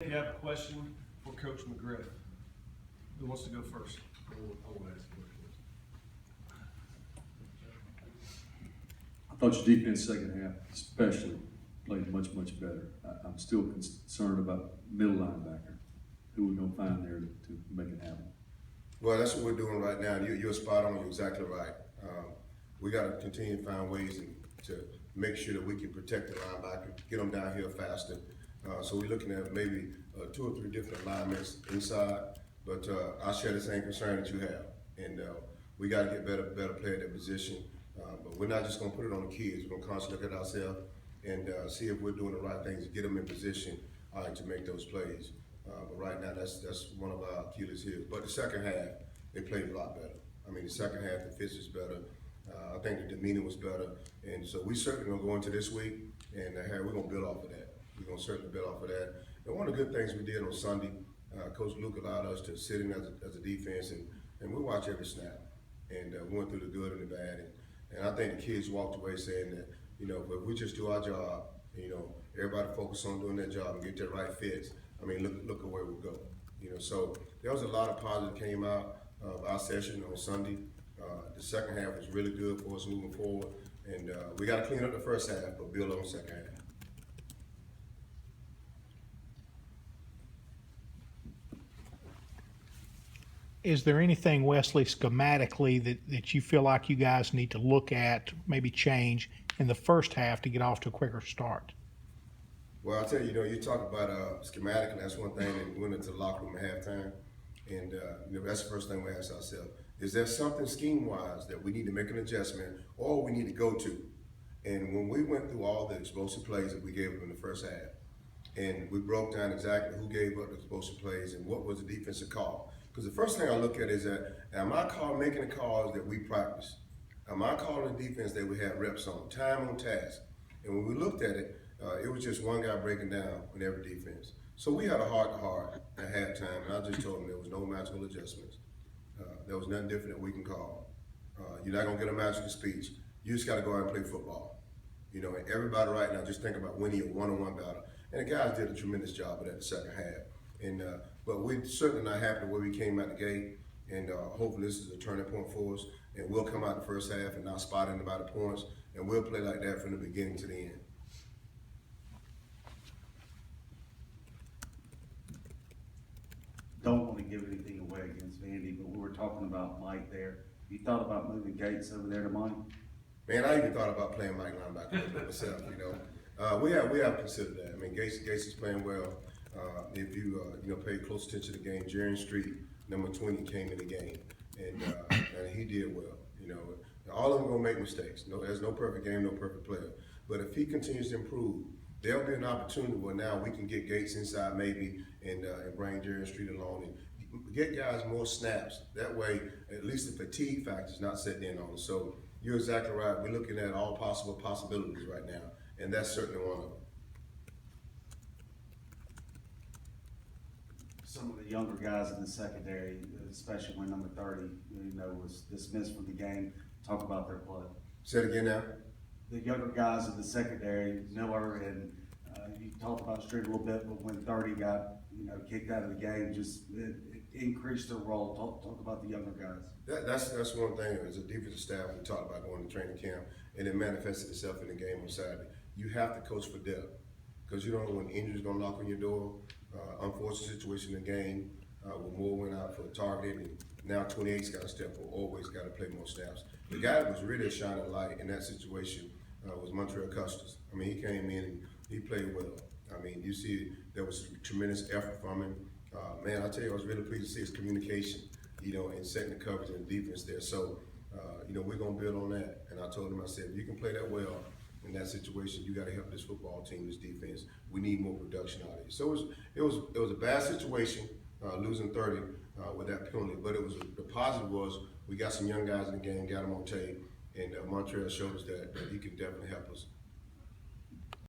If you have a question for Coach McGriff, who wants to go first? I want to ask a question. I thought your defense second half especially played much better. I'm still concerned about middle linebacker. Who we gonna find there to make it happen? Well, that's what we're doing right now. You're spot on. You're exactly right. We got to continue to find ways to make sure that we can protect the linebacker, get them down here faster. So we're looking at maybe 2 or 3 different alignments inside. But I share the same concern that you have, and we got to get better play at that position. But we're not just going to put it on the kids. We're going to constantly look at ourselves and see if we're doing the right things to get them in position to make those plays. But right now, that's one of our Achilles heels. But the second half, they played a lot better. I mean, the second half, the fits is better. I think the demeanor was better. And so we certainly going to go into this week, and we're going to build off of that. We're going to certainly build off of that. And one of the good things we did on Sunday, Coach Luke allowed us to sit in as a defense, and we watch every snap. And we went through the good and the bad. And I think the kids walked away saying that, if we just do our job, everybody focus on doing their job and get their right fits, I mean, look at where we go. So there was a lot of positive came out of our session on Sunday. The second half was really good for us moving forward. And we got to clean up the first half, but build on the second half. Is there anything, Wesley, schematically that you feel like you guys need to look at, maybe change in the first half to get off to a quicker start? Well, I'll tell you, you talk about schematic, and that's one thing that we went into the locker room at halftime. And that's the first thing we ask ourselves. Is there something scheme-wise that we need to make an adjustment or we need to go to? And when we went through all the explosive plays that we gave up in the first half, and we broke down exactly who gave up the explosive plays and what was the defensive call. Because the first thing I look at is that, am I making the calls that we practice? Am I calling the defense that we have reps on, time on task? And when we looked at it, it was just one guy breaking down on every defense. So we had a heart-to-heart at halftime, and I just told him there was no magical adjustments. There was nothing different that we can call. You're not gonna get a magical speech. You just gotta go out and play football. And everybody right now just think about winning a one-on-one battle. And the guys did a tremendous job of that in the second half. And but we're certainly not happy with where we came out the gate. And hopefully this is a turning point for us. And we'll come out the first half and not spot anybody points. And we'll play like that from the beginning to the end. Don't want to give anything away against Vandy, but we were talking about Mike there. You thought about moving Gates over there to Mike? Man, I even thought about playing Mike linebacker myself. We have considered that. I mean, Gates is playing well. If you pay close attention to the game, Jerry Street, number 20, came in the game, and he did well. All of them gonna make mistakes. There's no perfect game, no perfect player. But if he continues to improve, there'll be an opportunity where now we can get Gates inside maybe and bring Jerry Street along and get guys more snaps. That way, at least the fatigue factor is not setting in on us. So you're exactly right. We're looking at all possible possibilities right now, and that's certainly one of them. Some of the younger guys in the secondary, especially when number 30, was dismissed from the game, talk about their play. Say it again now. The younger guys in the secondary, Miller and you talked about Street a little bit, but when 30 got kicked out of the game, just it increased their role. Talk about the younger guys. That's one thing. As a defensive staff, we talked about going to training camp, and it manifested itself in the game on Saturday. You have to coach for depth because you don't know when injury's going to knock on your door. Unfortunate situation in the game when Moore went out for a target, and now 28's got to step up, always got to play more snaps. The guy that was really a shining light in that situation was Montreal Custis. I mean, he came in and he played well. I mean, you see there was tremendous effort from him. Man, I tell you, I was really pleased to see his communication, and setting the coverage and the defense there. So, we're going to build on that. And I told him, I said, if you can play that well in that situation, you got to help this football team, this defense. We need more production out of it. So it was a bad situation, losing 30 with that penalty. But the positive was we got some young guys in the game, got them on tape, and Montreal showed us that he can definitely help us